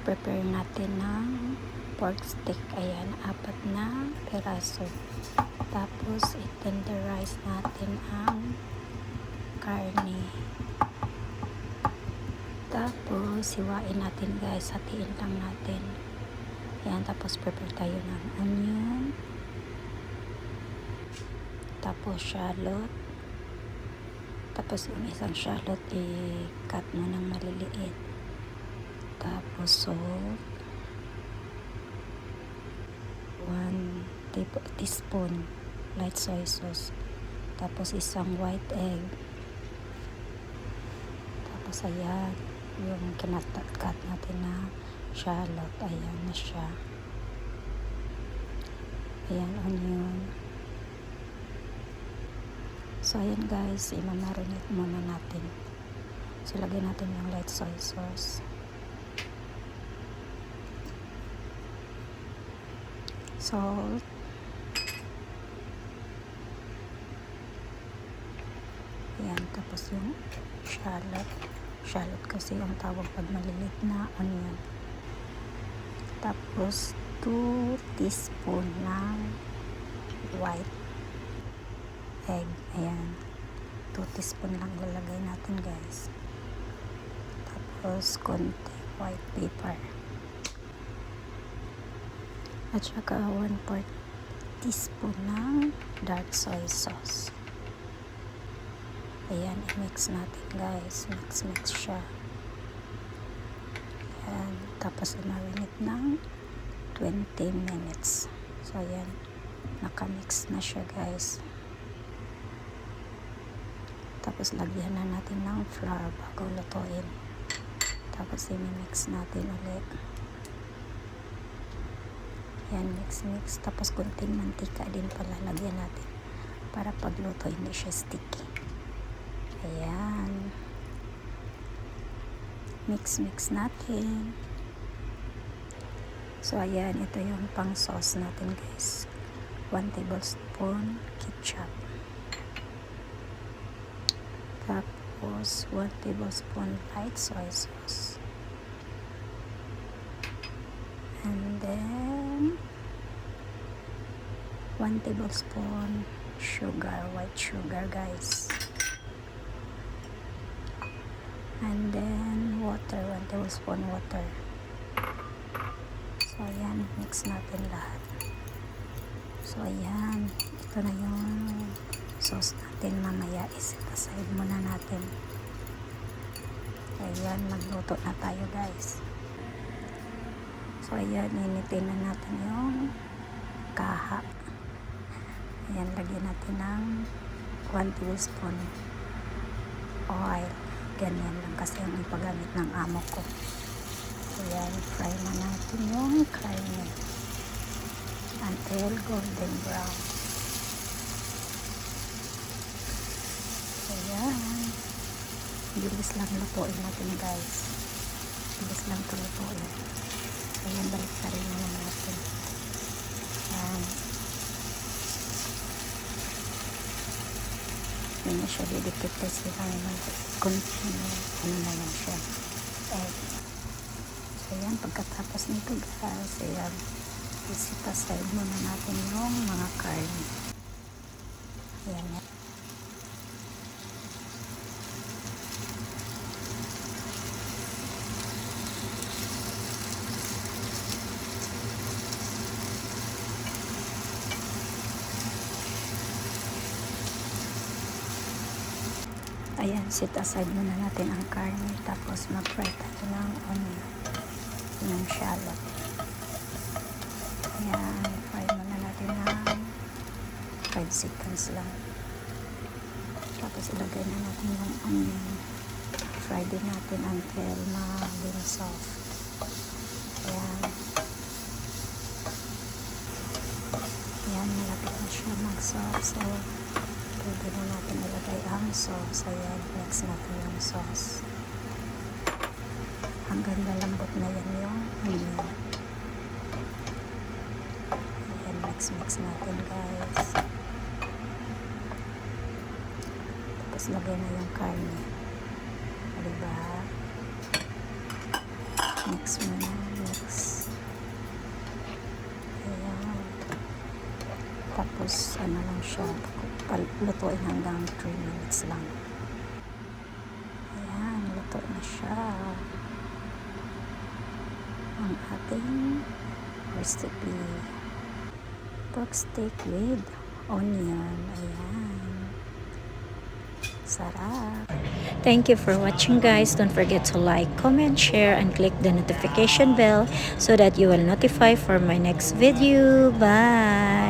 prepare natin ng pork stick. Ayan, 4 na piraso. Tapos, i-tenderize natin ang karne. Tapos, hiwain natin guys. Hatiin lang natin. Ayan, tapos prepare tayo ng onion. Tapos, shallot. Tapos, yung isang shallot, i-cut mo ng maliliit. Tapos, salt. 1 teaspoon light soy sauce. Tapos, isang white egg. Tapos, ayan, yung kinatat-cut natin na shallot. Ayan na siya. Ayan, onion. So, ayan guys, i-marinate muna natin. So, lagyan natin yung light soy sauce. Salt. Ayan, tapos yung shallot. Shallot kasi yung tawag pag malilit na onion. Tapos, 2 teaspoon ng white egg. Ayan. 2 teaspoon lang ilalagay natin guys. Tapos, konti white pepper. At saka 1/4 teaspoon ng dark soy sauce. Ayan, i-mix natin guys. Mix siya. Ayan. Tapos, i-marinate ng 20 minutes. So, ayan. Nakamix na siya guys. Tapos, lagyan na natin ng flour bago lutuin. Tapos, i-mix natin ulit. Ayan, mix. Tapos, kunting mantika din pala lagyan natin. Para pagluto, hindi siya sticky. Ayan. Mix natin. So, ayan. Ito yung pang sauce natin, guys. 1 tablespoon ketchup. Tapos, 1 tablespoon light soy sauce. And then, 1 tablespoon sugar, white sugar, guys. And then, water, 1 tablespoon water. So, ayan, mix natin lahat. So, ayan, ito na yung sauce natin. Mamaya, iset aside muna natin. Ayan, magluto na tayo, guys. So, ayan, initin na natin yung kaha. Ayan, lagyan natin ng 1 tablespoon oil. Ganyan lang kasi yung ipagamit ng amo ko. Ayan, fry na natin yung karne until golden brown. Ayan. Bilis lang lutuin natin, guys. Bilis lang ito lutuin. Ayan, balik pa rin na natin. Ayan. Hindi na siya didikit kasi konti ano na yan siya. So, ayan, pagkatapos nito, guys, ayan, isit aside muna natin yung mga karne. Ayan, yan. Ayan, set aside muna natin ang karne. Tapos, mag-fry tayo ng onion. Yung shallot. Ayan, fry muna natin ng 5 seconds lang. Tapos, ilagay na natin yung onion. Fry din natin until maging soft. Ayan. Ayan, malapit na siya mag-soft. So, pwede na natin ilagay ang sauce. Ayan, mix natin yung sauce. Hanggang lalambot na yan yung onion. Ayan, mix natin, guys. Tapos lagay na yung karne. Diba? Mix mo na. Tapos, ano lang siya, lutuin hanggang 3 minutes lang. Ayan, luto na siya. Ang ating recipe. Pork steak with onion. Ayan. Sarap. Thank you for watching, guys. Don't forget to like, comment, share, and click the notification bell so that you will notify for my next video. Bye!